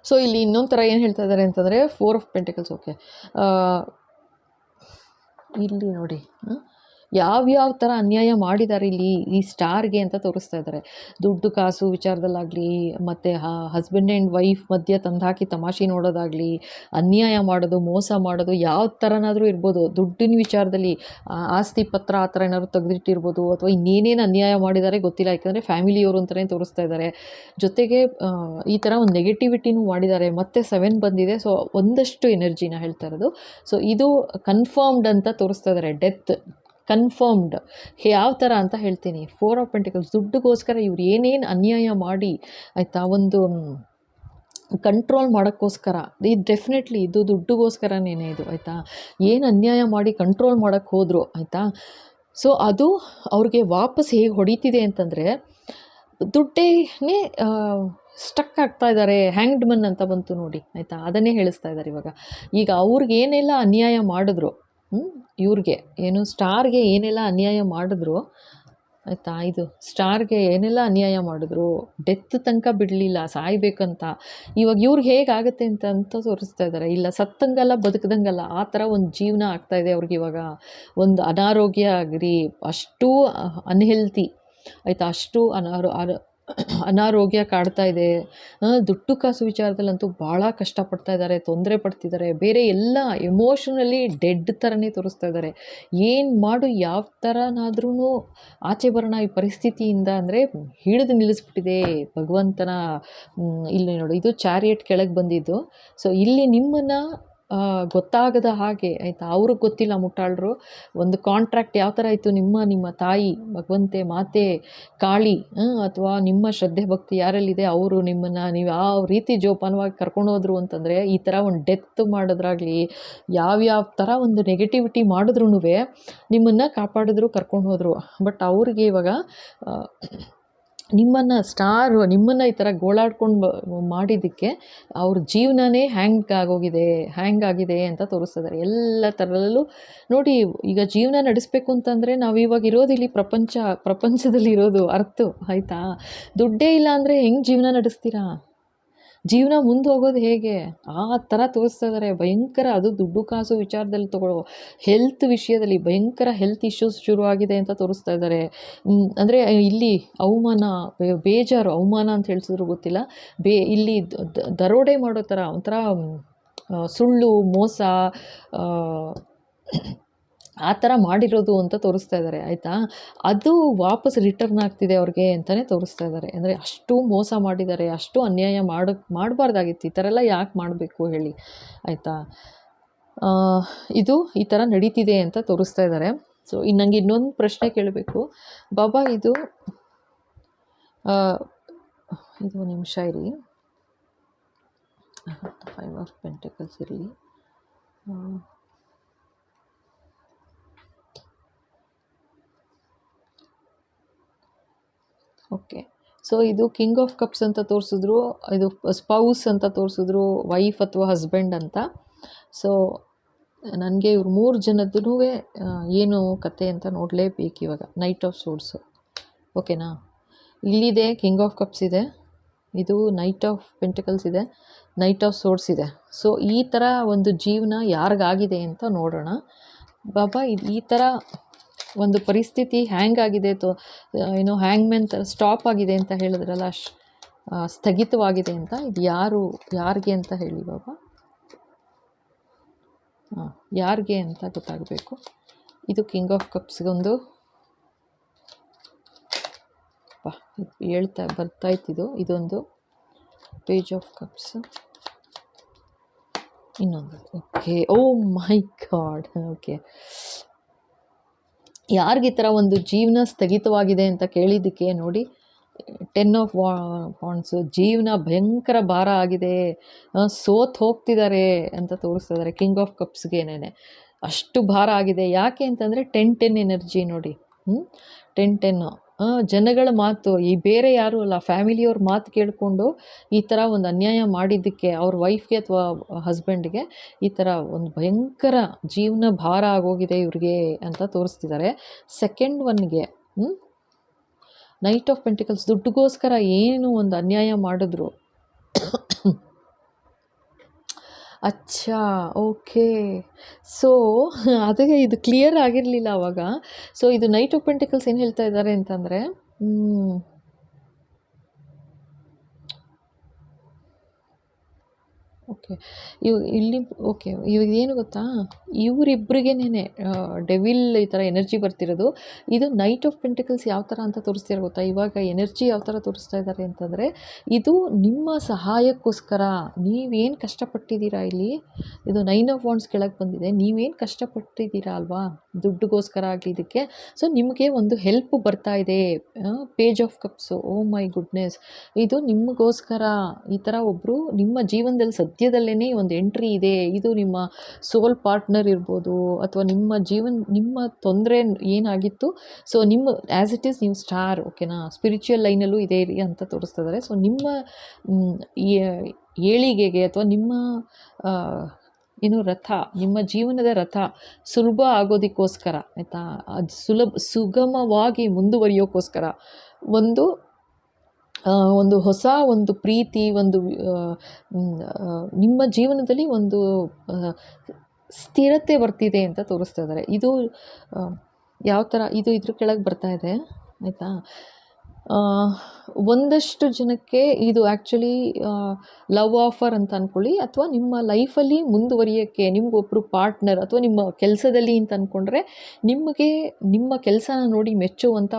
ಸೊ ಇಲ್ಲಿ ಇನ್ನೊಂದು ಥರ ಏನು ಹೇಳ್ತಾ ಇದ್ದಾರೆ ಅಂತಂದರೆ 4 ಆಫ್ ಪೆಂಟಿಕಲ್ಸ್, ಓಕೆ. ಇಲ್ಲಿ ನೋಡಿ, ಯಾವ್ಯಾವ ಥರ ಅನ್ಯಾಯ ಮಾಡಿದ್ದಾರೆ ಇಲ್ಲಿ ಈ ಸ್ಟಾರ್ಗೆ ಅಂತ ತೋರಿಸ್ತಾ ಇದ್ದಾರೆ. ದುಡ್ಡು ಕಾಸು ವಿಚಾರದಲ್ಲಾಗಲಿ, ಮತ್ತು ಹಸ್ಬೆಂಡ್ ಆ್ಯಂಡ್ ವೈಫ್ ಮಧ್ಯೆ ತಂದಾಕಿ ತಮಾಷೆ ನೋಡೋದಾಗಲಿ, ಅನ್ಯಾಯ ಮಾಡೋದು, ಮೋಸ ಮಾಡೋದು, ಯಾವ ಥರನಾದರೂ ಇರ್ಬೋದು. ದುಡ್ಡಿನ ವಿಚಾರದಲ್ಲಿ ಆಸ್ತಿ ಪತ್ರ ಆ ಥರ ಏನಾದ್ರು ತೆಗೆದಿಟ್ಟಿರ್ಬೋದು, ಅಥವಾ ಇನ್ನೇನೇನು ಅನ್ಯಾಯ ಮಾಡಿದ್ದಾರೆ ಗೊತ್ತಿಲ್ಲ. ಯಾಕಂದರೆ ಫ್ಯಾಮಿಲಿಯವರು ಅಂತಲೇ ತೋರಿಸ್ತಾ ಇದ್ದಾರೆ. ಜೊತೆಗೆ ಈ ಥರ ಒಂದು ನೆಗೆಟಿವಿಟಿನೂ ಮಾಡಿದ್ದಾರೆ. ಮತ್ತು 7 ಬಂದಿದೆ. ಸೊ ಒಂದಷ್ಟು ಎನರ್ಜಿನ ಹೇಳ್ತಾ ಇರೋದು. ಸೊ ಇದು ಕನ್ಫರ್ಮ್ಡ್ ಅಂತ ತೋರಿಸ್ತಾ ಇದ್ದಾರೆ. ಡೆತ್ ಕನ್ಫರ್ಮ್ಡ್ ಯಾವ ಥರ ಅಂತ ಹೇಳ್ತೀನಿ. 4 ಆಫ್ ಪೆಂಟಿಕಲ್ಸ್, ದುಡ್ಡುಗೋಸ್ಕರ ಇವ್ರು ಏನೇನು ಅನ್ಯಾಯ ಮಾಡಿ ಆಯಿತಾ, ಒಂದು ಕಂಟ್ರೋಲ್ ಮಾಡೋಕ್ಕೋಸ್ಕರ, ಇದು ಡೆಫಿನೆಟ್ಲಿ ಇದು ದುಡ್ಡುಗೋಸ್ಕರನೇ ಇದು ಆಯಿತಾ. ಏನು ಅನ್ಯಾಯ ಮಾಡಿ ಕಂಟ್ರೋಲ್ ಮಾಡೋಕ್ಕೆ ಹೋದರು ಆಯಿತಾ. ಸೊ ಅದು ಅವ್ರಿಗೆ ವಾಪಸ್ ಹೇಗೆ ಹೊಡಿತಿದೆ ಅಂತಂದರೆ, ದುಡ್ಡೇನೇ ಸ್ಟಕ್ ಆಗ್ತಾ ಇದ್ದಾರೆ. ಹ್ಯಾಂಗ್ಡ್ ಮನ್ ಅಂತ ಬಂತು ನೋಡಿ ಆಯಿತಾ, ಅದನ್ನೇ ಹೇಳಿಸ್ತಾ ಇದ್ದಾರೆ ಇವಾಗ. ಈಗ ಅವ್ರಿಗೆ ಏನೆಲ್ಲ ಅನ್ಯಾಯ ಮಾಡಿದ್ರು, ಇವ್ರಿಗೆ ಏನು ಸ್ಟಾರ್ಗೆ ಏನೆಲ್ಲ ಅನ್ಯಾಯ ಮಾಡಿದ್ರು ಆಯಿತಾ, ಇದು ಸ್ಟಾರ್ಗೆ ಏನೆಲ್ಲ ಅನ್ಯಾಯ ಮಾಡಿದ್ರು, ಡೆತ್ ತನಕ ಬಿಡಲಿಲ್ಲ, ಸಾಯ್ಬೇಕಂತ. ಇವಾಗ ಇವ್ರಿಗೆ ಹೇಗಾಗುತ್ತೆ ಅಂತ ತೋರಿಸ್ತಾ ಇದ್ದಾರೆ. ಇಲ್ಲ ಸತ್ತಂಗಲ್ಲ ಬದುಕದಂಗಲ್ಲ, ಆ ಥರ ಒಂದು ಜೀವನ ಆಗ್ತಾಯಿದೆ ಅವ್ರಿಗೆ ಇವಾಗ. ಒಂದು ಅನಾರೋಗ್ಯ ಆಗಿರಿ, ಅಷ್ಟೂ ಅನ್ಹೆಲ್ತಿ ಆಯಿತಾ, ಅಷ್ಟು ಅನಾರೋಗ್ಯ ಕಾಡ್ತಾ ಇದೆ. ದುಡ್ಡು ಕಾಸು ವಿಚಾರದಲ್ಲಂತೂ ಭಾಳ ಕಷ್ಟಪಡ್ತಾ ಇದ್ದಾರೆ, ತೊಂದರೆ ಪಡ್ತಿದ್ದಾರೆ. ಬೇರೆ ಎಲ್ಲ ಎಮೋಷನಲಿ ಡೆಡ್ ಥರನೇ ತೋರಿಸ್ತಾ ಇದ್ದಾರೆ. ಏನು ಮಾಡು, ಯಾವ ಥರನಾದ್ರೂ ಆಚೆ ಬರೋಣ ಈ ಪರಿಸ್ಥಿತಿಯಿಂದ ಅಂದರೆ ಹಿಡಿದು ನಿಲ್ಲಿಸ್ಬಿಟ್ಟಿದೆ ಭಗವಂತನ. ಇಲ್ಲಿ ನೋಡು, ಇದು ಚಾರಿಯಟ್ ಕೆಳಗೆ ಬಂದಿದ್ದು. ಸೊ ಇಲ್ಲಿ ನಿಮ್ಮನ್ನು ಗೊತ್ತಾಗದ ಹಾಗೆ ಆಯಿತಾ, ಅವ್ರಿಗೆ ಗೊತ್ತಿಲ್ಲ ಮುಟ್ಟಾಳರು. ಒಂದು ಕಾಂಟ್ರಾಕ್ಟ್ ಯಾವ ಥರ ಇತ್ತು, ನಿಮ್ಮ ತಾಯಿ ಭಗವಂತೆ ಮಾತೆ ಕಾಳಿ ಅಥವಾ ನಿಮ್ಮ ಶ್ರದ್ಧೆ ಭಕ್ತಿ ಯಾರಲ್ಲಿದೆ ಅವರು ನಿಮ್ಮನ್ನು ನೀವು ಯಾವ ರೀತಿ ಜೋಪಾನವಾಗಿ ಕರ್ಕೊಂಡು ಹೋದ್ರು ಅಂತಂದರೆ, ಈ ಥರ ಒಂದು ಡೆತ್ ಮಾಡೋದ್ರಾಗಲಿ, ಯಾವ್ಯಾವ ಥರ ಒಂದು ನೆಗೆಟಿವಿಟಿ ಮಾಡಿದ್ರೂ ನಿಮ್ಮನ್ನು ಕಾಪಾಡಿದ್ರು, ಕರ್ಕೊಂಡು ಹೋದರು. ಬಟ್ ಅವ್ರಿಗೆ ಇವಾಗ ನಿಮ್ಮನ್ನು ಈ ಥರ ಗೋಳಾಡ್ಕೊಂಡು ಮಾಡಿದ್ದಕ್ಕೆ ಅವ್ರ ಜೀವನನೇ ಹ್ಯಾಂಗ್ ಆಗಿದೆ ಅಂತ ತೋರಿಸ್ತಿದ್ದಾರೆ. ಎಲ್ಲ ಥರದಲ್ಲೂ ನೋಡಿ. ಈಗ ಜೀವನ ನಡೆಸಬೇಕು ಅಂತಂದರೆ ನಾವು ಇವಾಗ ಇರೋದು ಇಲ್ಲಿ ಪ್ರಪಂಚದಲ್ಲಿ ಇರೋದು ಅರ್ಥ ಆಯಿತಾ. ದುಡ್ಡೇ ಇಲ್ಲ ಅಂದರೆ ಹೆಂಗೆ ಜೀವನ ನಡೆಸ್ತೀರಾ? ಜೀವನ ಮುಂದೆ ಹೋಗೋದು ಹೇಗೆ? ಆ ಥರ ತೋರಿಸ್ತಾ ಇದ್ದಾರೆ. ಭಯಂಕರ, ಅದು ದುಡ್ಡು ಕಾಸು ವಿಚಾರದಲ್ಲಿ ತಗೊಳ್ಳೋ ಹೆಲ್ತ್ ವಿಷಯದಲ್ಲಿ ಭಯಂಕರ ಹೆಲ್ತ್ ಇಶ್ಯೂಸ್ ಶುರುವಾಗಿದೆ ಅಂತ ತೋರಿಸ್ತಾ ಇದ್ದಾರೆ. ಅಂದರೆ ಇಲ್ಲಿ ಬೇಜಾರು ಅವಮಾನ ಅಂತ ಹೇಳ್ಸಿದ್ರು ಗೊತ್ತಿಲ್ಲ. ಇಲ್ಲಿ ದರೋಡೆ ಮಾಡೋ ಥರ ಒಂಥರ ಸುಳ್ಳು ಮೋಸ ಆ ಥರ ಮಾಡಿರೋದು ಅಂತ ತೋರಿಸ್ತಾ ಇದ್ದಾರೆ ಆಯಿತಾ. ಅದು ವಾಪಸ್ ರಿಟರ್ನ್ ಆಗ್ತಿದೆ ಅವ್ರಿಗೆ ಅಂತಲೇ ತೋರಿಸ್ತಾ ಇದ್ದಾರೆ. ಅಂದರೆ ಅಷ್ಟು ಮೋಸ ಮಾಡಿದ್ದಾರೆ, ಅಷ್ಟು ಅನ್ಯಾಯ ಮಾಡಬಾರ್ದಾಗಿತ್ತು. ಈ ಥರ ಎಲ್ಲ ಯಾಕೆ ಮಾಡಬೇಕು ಹೇಳಿ ಆಯಿತಾ. ಇದು ಈ ಥರ ನಡೀತಿದೆ ಅಂತ ತೋರಿಸ್ತಾ ಇದ್ದಾರೆ. ಸೊ ನಂಗೆ ಇನ್ನೊಂದು ಪ್ರಶ್ನೆ ಕೇಳಬೇಕು ಬಾಬಾ. ಇದು ನಿಮಿಷ ಇರಿ, 5 ಆಫ್ ಪೆಂಟಿಕಲ್ಸ್ ಇರಲಿ. ಓಕೆ. ಸೊ ಇದು ಕಿಂಗ್ ಆಫ್ ಕಪ್ಸ್ ಅಂತ ತೋರಿಸಿದ್ರು, ಇದು ಸ್ಪೌಸ್ ಅಂತ ತೋರಿಸಿದ್ರು, ವೈಫ್ ಅಥವಾ ಹಸ್ಬೆಂಡ್ ಅಂತ. ಸೊ ನನಗೆ ಇವ್ರು 3 ಜನದ್ದು ಏನು ಕತೆ ಅಂತ ನೋಡಲೇಬೇಕು ಇವಾಗ. ನೈಟ್ ಆಫ್ ಸೋರ್ಡ್ಸು ಓಕೆನಾ. ಇಲ್ಲಿದೆ ಕಿಂಗ್ ಆಫ್ ಕಪ್ಸ್ ಇದೆ, ಇದು ನೈಟ್ ಆಫ್ ಪೆಂಟಿಕಲ್ಸ್ ಇದೆ, ನೈಟ್ ಆಫ್ ಸೋರ್ಡ್ಸ್ ಇದೆ. ಸೊ ಈ ಥರ ಒಂದು ಜೀವನ ಯಾರಿಗಾಗಿದೆ ಅಂತ ನೋಡೋಣ ಬಾಬಾ. ಈ ಥರ ಒಂದು ಪರಿಸ್ಥಿತಿ ಹ್ಯಾಂಗ್ ಆಗಿದೆ, ಏನೋ ಹ್ಯಾಂಗ್ಮ್ಯಾನ್ ಥರ ಸ್ಟಾಪ್ ಆಗಿದೆ ಅಂತ ಹೇಳಿದ್ರಲ್ಲ, ಸ್ಥಗಿತವಾಗಿದೆ ಅಂತ. ಇದು ಯಾರಿಗೆ ಅಂತ ಹೇಳಿ ಬಾಬಾ. ಯಾರಿಗೆ ಅಂತ ಗೊತ್ತಾಗಬೇಕು. ಇದು ಕಿಂಗ್ ಆಫ್ ಕಪ್ಸ್ಗೊಂದು ಬರ್ತಾಯ್ತಿದ್ದು. ಇದೊಂದು ಪೇಜ್ ಆಫ್ ಕಪ್ಸ್, ಇನ್ನೊಂದು. ಓಕೆ, ಓ ಮೈ ಗಾಡ್. ಓಕೆ, ಯಾರಿಗೆ ಈ ಥರ ಒಂದು ಜೀವನ ಸ್ಥಗಿತವಾಗಿದೆ ಅಂತ ಕೇಳಿದ್ದಕ್ಕೆ ನೋಡಿ, 10 ಆಫ್ ವಾಂಡ್ಸು, ಜೀವನ ಭಯಂಕರ ಭಾರ ಆಗಿದೆ, ಹೋಗ್ತಿದ್ದಾರೆ ಅಂತ ತೋರಿಸ್ತಿದ್ದಾರೆ. ಕಿಂಗ್ ಆಫ್ ಕಪ್ಸ್ಗೇನೆ ಅಷ್ಟು ಭಾರ ಆಗಿದೆ. ಯಾಕೆ ಅಂತಂದರೆ 10-10 ಎನರ್ಜಿ ನೋಡಿ. 10-10 ಜನಗಳ ಮಾತು, ಈ ಬೇರೆ ಯಾರೂ ಅಲ್ಲ, ಫ್ಯಾಮಿಲಿಯವ್ರ ಮಾತು ಕೇಳಿಕೊಂಡು ಈ ಥರ ಒಂದು ಅನ್ಯಾಯ ಮಾಡಿದ್ದಕ್ಕೆ ಅವ್ರ ವೈಫ್ಗೆ ಅಥವಾ ಹಸ್ಬೆಂಡ್ಗೆ ಈ ಥರ ಒಂದು ಭಯಂಕರ ಜೀವನ ಭಾರ ಆಗೋಗಿದೆ ಇವ್ರಿಗೆ ಅಂತ ತೋರಿಸ್ತಿದ್ದಾರೆ. ಸೆಕೆಂಡ್ ಒನ್ಗೆ ನೈಟ್ ಆಫ್ ಪೆಂಟಿಕಲ್ಸ್, ದುಡ್ಡುಗೋಸ್ಕರ ಏನು ಒಂದು ಅನ್ಯಾಯ ಮಾಡಿದ್ರು ಅಚ್ಚಾ! ಓಕೆ. ಸೊ ಅದಕ್ಕೆ ಇದು ಕ್ಲಿಯರ್ ಆಗಿರಲಿಲ್ಲ ಆವಾಗ. ಸೊ ಇದು ನೈಟ್ ಆಫ್ ಪೆಂಟಿಕಲ್ಸ್ ಏನು ಹೇಳ್ತಾ ಇದ್ದಾರೆ ಅಂತಂದರೆ, ಓಕೆ. ಇಲ್ಲಿ ಓಕೆ. ಇವಾಗೇನು ಗೊತ್ತಾ, ಇವರಿಬ್ರಿಗೇನೆ ಡೆವಿಲ್ ಈ ಥರ ಎನರ್ಜಿ ಬರ್ತಿರೋದು. ಇದು ನೈಟ್ ಆಫ್ ಪೆಂಟಿಕಲ್ಸ್ ಯಾವ ಥರ ಅಂತ ತೋರಿಸ್ತಿರೋ ಗೊತ್ತಾ, ಇವಾಗ ಎನರ್ಜಿ ಯಾವ ಥರ ತೋರಿಸ್ತಾ ಇದ್ದಾರೆ ಅಂತಂದರೆ, ಇದು ನಿಮ್ಮ ಸಹಾಯಕ್ಕೋಸ್ಕರ ನೀವೇನು ಕಷ್ಟಪಟ್ಟಿದ್ದೀರಾ ಇಲ್ಲಿ, ಇದು 9 ಆಫ್ ವಾಂಡ್ಸ್ ಕೆಳಗೆ ಬಂದಿದೆ. ನೀವೇನು ಕಷ್ಟಪಟ್ಟಿದ್ದೀರಾ ಅಲ್ವಾ, ದುಡ್ಡುಗೋಸ್ಕರ ಆಗಲಿ ಇದಕ್ಕೆ. ಸೊ ನಿಮಗೆ ಒಂದು ಹೆಲ್ಪ್ ಬರ್ತಾ ಇದೆ. Page of cups, oh my goodness, ಇದು ನಿಮಗೋಸ್ಕರ ಈ ಥರ ಒಬ್ಬರು ನಿಮ್ಮ ಜೀವನದಲ್ಲಿ ಸದ್ಯದಲ್ಲೇ ಒಂದು ಎಂಟ್ರಿ ಇದೆ. ಇದು ನಿಮ್ಮ ಸೋಲ್ ಪಾರ್ಟ್ನರ್ ಇರ್ಬೋದು, ಅಥವಾ ನಿಮ್ಮ ತೊಂದರೆ ಏನಾಗಿತ್ತು, ಸೊ ನಿಮ್ಮ ಆ್ಯಸ್ ಇಟ್ ಈಸ್ ನೀವು ಸ್ಟಾರ್, ಓಕೆನಾ, ಸ್ಪಿರಿಚುವಲ್ ಲೈನಲ್ಲೂ ಇದೆ ಅಂತ ತೋರಿಸ್ತಾ ಇದ್ದಾರೆ. ಸೊ ನಿಮ್ಮ ಏಳಿಗೆಗೆ ಅಥವಾ ನಿಮ್ಮ ಏನು ರಥ, ನಿಮ್ಮ ಜೀವನದ ರಥ ಸುಲಭ ಆಗೋದಕ್ಕೋಸ್ಕರ, ಆಯಿತಾ, ಅದು ಸುಗಮವಾಗಿ ಮುಂದುವರಿಯೋಕ್ಕೋಸ್ಕರ ಒಂದು ಹೊಸ ಒಂದು ಪ್ರೀತಿ, ನಿಮ್ಮ ಜೀವನದಲ್ಲಿ ಒಂದು ಸ್ಥಿರತೆ ಬರ್ತಿದೆ ಅಂತ ತೋರಿಸ್ತಾ ಇದ್ದಾರೆ. ಇದು ಯಾವ ಥರ, ಇದ್ರ ಕೆಳಗೆ ಬರ್ತಾ ಇದೆ, ಆಯಿತಾ. ಒಂದಷ್ಟು ಜನಕ್ಕೆ ಇದು ಆ್ಯಕ್ಚುಲಿ ಲವ್ ಆಫರ್ ಅಂತ ಅಂದ್ಕೊಳ್ಳಿ, ಅಥವಾ ನಿಮ್ಮ ಲೈಫಲ್ಲಿ ಮುಂದುವರಿಯೋಕ್ಕೆ ನಿಮಗೊಬ್ಬರು ಪಾರ್ಟ್ನರ್, ಅಥವಾ ನಿಮ್ಮ ಕೆಲಸದಲ್ಲಿ ಅಂತ ಅಂದ್ಕೊಂಡ್ರೆ ನಿಮಗೆ ನಿಮ್ಮ ಕೆಲಸನ ನೋಡಿ ಮೆಚ್ಚುವಂಥ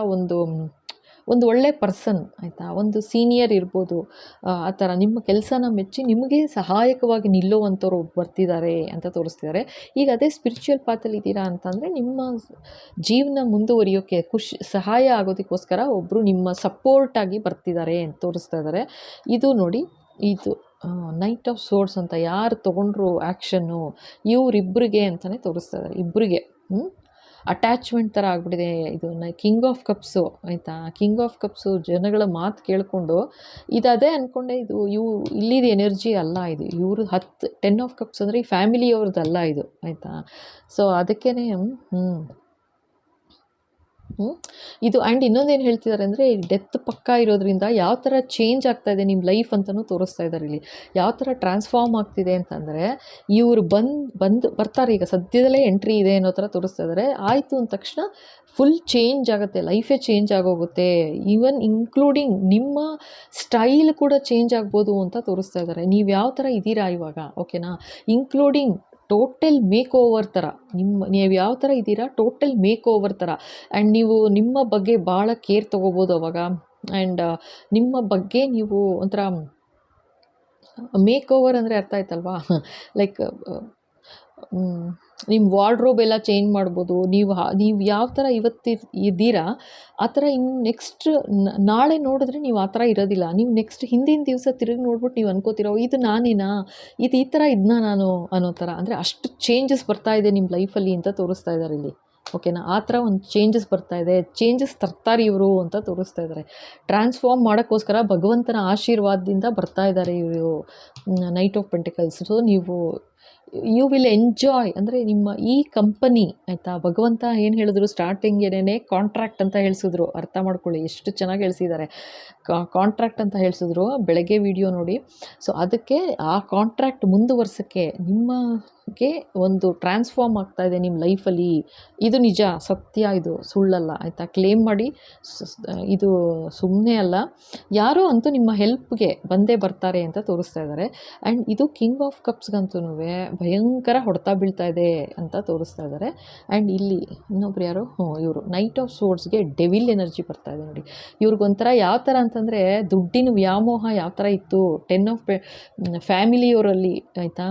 ಒಂದು ಒಳ್ಳೆ ಪರ್ಸನ್, ಆಯಿತಾ, ಒಂದು ಸೀನಿಯರ್ ಇರ್ಬೋದು, ಆ ಥರ ನಿಮ್ಮ ಕೆಲಸನ ಮೆಚ್ಚಿ ನಿಮಗೆ ಸಹಾಯಕವಾಗಿ ನಿಲ್ಲುವಂಥವ್ರು ಬರ್ತಿದ್ದಾರೆ ಅಂತ ತೋರಿಸ್ತಿದ್ದಾರೆ. ಈಗ ಅದೇ ಸ್ಪಿರಿಚುವಲ್ ಪಾತಲ್ಲಿ ಇದ್ದೀರಾ ಅಂತಂದರೆ ನಿಮ್ಮ ಜೀವನ ಮುಂದುವರಿಯೋಕ್ಕೆ ಸಹಾಯ ಆಗೋದಕ್ಕೋಸ್ಕರ ಒಬ್ಬರು ನಿಮ್ಮ ಸಪೋರ್ಟಾಗಿ ಬರ್ತಿದ್ದಾರೆ ಅಂತ ತೋರಿಸ್ತಾ ಇದ್ದಾರೆ. ಇದು ನೋಡಿ, ಇದು ನೈಟ್ ಆಫ್ ಸೋರ್ಡ್ಸ್ ಅಂತ ಯಾರು ತೊಗೊಂಡ್ರು ಆ್ಯಕ್ಷನ್ನು, ಇವರಿಬ್ಬರಿಗೆ ಅಂತಲೇ ತೋರಿಸ್ತಾ ಇದ್ದಾರೆ. ಇಬ್ಬರಿಗೆ ಅಟ್ಯಾಚ್ಮೆಂಟ್ ಥರ ಆಗಿಬಿಟ್ಟಿದೆ. ಇದು ಕಿಂಗ್ ಆಫ್ ಕಪ್ಸು, ಆಯಿತಾ. ಕಿಂಗ್ ಆಫ್ ಕಪ್ಸು ಜನಗಳ ಮಾತು ಕೇಳಿಕೊಂಡು ಅದೇ ಅಂದ್ಕೊಂಡೆ, ಇಲ್ಲಿದು ಎನರ್ಜಿ ಅಲ್ಲ ಇದು. ಇವರು 10 ಆಫ್ ಕಪ್ಸ್ ಅಂದರೆ ಈ ಫ್ಯಾಮಿಲಿಯವ್ರದ್ದಲ್ಲ ಇದು, ಆಯಿತಾ. ಸೊ ಅದಕ್ಕೇ ಇದು. ಆ್ಯಂಡ್ ಇನ್ನೊಂದೇನು ಹೇಳ್ತಿದ್ದಾರೆ ಅಂದರೆ, ಡೆತ್ ಪಕ್ಕ ಇರೋದ್ರಿಂದ ಯಾವ ಥರ ಚೇಂಜ್ ಆಗ್ತಾಯಿದೆ ನಿಮ್ಮ ಲೈಫ್ ಅಂತಲೂ ತೋರಿಸ್ತಾ ಇದ್ದಾರೆ ಇಲ್ಲಿ. ಯಾವ ಥರ ಟ್ರಾನ್ಸ್ಫಾರ್ಮ್ ಆಗ್ತಿದೆ ಅಂತಂದರೆ, ಇವರು ಬರ್ತಾರೆ, ಈಗ ಸದ್ಯದಲ್ಲೇ ಎಂಟ್ರಿ ಇದೆ ಅನ್ನೋ ಥರ ತೋರಿಸ್ತಾ ಇದ್ದಾರೆ. ಆಯಿತು ಅಂದ ತಕ್ಷಣ ಫುಲ್ ಚೇಂಜ್ ಆಗುತ್ತೆ, ಲೈಫೇ ಚೇಂಜ್ ಆಗೋಗುತ್ತೆ. ಈವನ್ ಇನ್ಕ್ಲೂಡಿಂಗ್ ನಿಮ್ಮ ಸ್ಟೈಲ್ ಕೂಡ ಚೇಂಜ್ ಆಗ್ಬೋದು ಅಂತ ತೋರಿಸ್ತಾ ಇದ್ದಾರೆ. ನೀವು ಯಾವ ಥರ ಇದ್ದೀರಾ ಇವಾಗ, ಓಕೆನಾ, ಇನ್ಕ್ಲೂಡಿಂಗ್ ಟೋಟಲ್ ಮೇಕ್ ಓವರ್ ಥರ, ನೀವು ಯಾವ ಥರ ಇದ್ದೀರಾ, ಟೋಟಲ್ ಮೇಕ್ ಓವರ್ ಥರ. ಆ್ಯಂಡ್ ನೀವು ನಿಮ್ಮ ಬಗ್ಗೆ ಭಾಳ ಕೇರ್ ತೊಗೋಬೋದು ಅವಾಗ. ಆ್ಯಂಡ್ ನಿಮ್ಮ ಬಗ್ಗೆ ನೀವು ಒಂಥರ ಮೇಕ್ ಓವರ್ ಅಂದರೆ ಅರ್ಥ ಆಯ್ತಲ್ವಾ, ಲೈಕ್ ನಿಮ್ಮ ವಾರ್ಡ್ರೋಬ್ ಎಲ್ಲ ಚೇಂಜ್ ಮಾಡ್ಬೋದು. ನೀವು ಯಾವ ಥರ ಇವತ್ತು ಇದ್ದೀರಾ ಆ ಥರ ಇನ್ನು ನೆಕ್ಸ್ಟ್ ನಾಳೆ ನೋಡಿದ್ರೆ ನೀವು ಆ ಥರ ಇರೋದಿಲ್ಲ. ನೀವು ನೆಕ್ಸ್ಟ್ ಹಿಂದಿನ ದಿವಸ ತಿರುಗಿ ನೋಡ್ಬಿಟ್ಟು ನೀವು ಅನ್ಕೋತಿರೋ, ಇದು ನಾನೇನಾ, ಈ ಥರ ಇದನ್ನ ನಾನು ಅನ್ನೋ ಥರ. ಅಂದರೆ ಅಷ್ಟು ಚೇಂಜಸ್ ಬರ್ತಾ ಇದೆ ನಿಮ್ಮ ಲೈಫಲ್ಲಿ ಅಂತ ತೋರಿಸ್ತಾ ಇದ್ದಾರೆ ಇಲ್ಲಿ, ಓಕೆನಾ. ಆ ಥರ ಒಂದು ಚೇಂಜಸ್ ಬರ್ತಾ ಇದೆ, ಚೇಂಜಸ್ ತರ್ತಾರೆ ಇವರು ಅಂತ ತೋರಿಸ್ತಾ ಇದ್ದಾರೆ. ಟ್ರಾನ್ಸ್ಫಾರ್ಮ್ ಮಾಡೋಕ್ಕೋಸ್ಕರ ಭಗವಂತನ ಆಶೀರ್ವಾದದಿಂದ ಬರ್ತಾ ಇದ್ದಾರೆ ಇವರು, knight of pentacles. So you will enjoy, ಅಂದರೆ ನಿಮ್ಮ ಈ ಕಂಪನಿ, ಆಯಿತಾ. ಭಗವಂತ ಏನು ಹೇಳಿದ್ರು ಸ್ಟಾರ್ಟಿಂಗೇನೇ ಕಾಂಟ್ರಾಕ್ಟ್ ಅಂತ ಹೇಳಿಸಿದ್ರು, ಅರ್ಥ ಮಾಡ್ಕೊಳ್ಳಿ ಎಷ್ಟು ಚೆನ್ನಾಗಿ ಹೇಳಿಸಿದ್ದಾರೆ. ಕಾಂಟ್ರಾಕ್ಟ್ ಅಂತ ಹೇಳಿಸಿದ್ರು ಬೆಳಗ್ಗೆ ವಿಡಿಯೋ ನೋಡಿ. ಸೊ ಅದಕ್ಕೆ ಆ ಕಾಂಟ್ರಾಕ್ಟ್ ಮುಂದುವರ್ಸೋಕ್ಕೆ ನಿಮಗೆ ಒಂದು ಟ್ರಾನ್ಸ್ಫಾರ್ಮ್ ಆಗ್ತಾ ಇದೆ ನಿಮ್ಮ ಲೈಫಲ್ಲಿ. ಇದು ನಿಜ, ಸತ್ಯ, ಇದು ಸುಳ್ಳಲ್ಲ, ಆಯಿತಾ. ಕ್ಲೇಮ್ ಮಾಡಿ, ಇದು ಸುಮ್ಮನೆ ಅಲ್ಲ, ಯಾರೋ ಅಂತೂ ನಿಮ್ಮ ಹೆಲ್ಪ್ಗೆ ಬಂದೇ ಬರ್ತಾರೆ ಅಂತ ತೋರಿಸ್ತಾ ಇದ್ದಾರೆ. ಆ್ಯಂಡ್ ಇದು ಕಿಂಗ್ ಆಫ್ ಕಪ್ಸ್ಗಂತೂ ಭಯಂಕರ ಹೊಡೆತ ಬೀಳ್ತಾ ಇದೆ ಅಂತ ತೋರಿಸ್ತಾ ಇದ್ದಾರೆ. ಆ್ಯಂಡ್ ಇಲ್ಲಿ ಇನ್ನೊಬ್ರು ಯಾರು, ಇವರು ನೈಟ್ ಆಫ್ ಸೋರ್ಡ್ಸ್ಗೆ ಡೆವಿಲ್ ಎನರ್ಜಿ ಬರ್ತಾ ಇದೆ ನೋಡಿ. ಇವ್ರಿಗೊಂಥರ ಯಾವ ಥರ ಅಂತಂದರೆ, ದುಡ್ಡಿನ ವ್ಯಾಮೋಹ ಯಾವ ಥರ ಇತ್ತು 10 ಆಫ್ ಫ್ಯಾಮಿಲಿಯವರಲ್ಲಿ, ಆಯಿತಾ.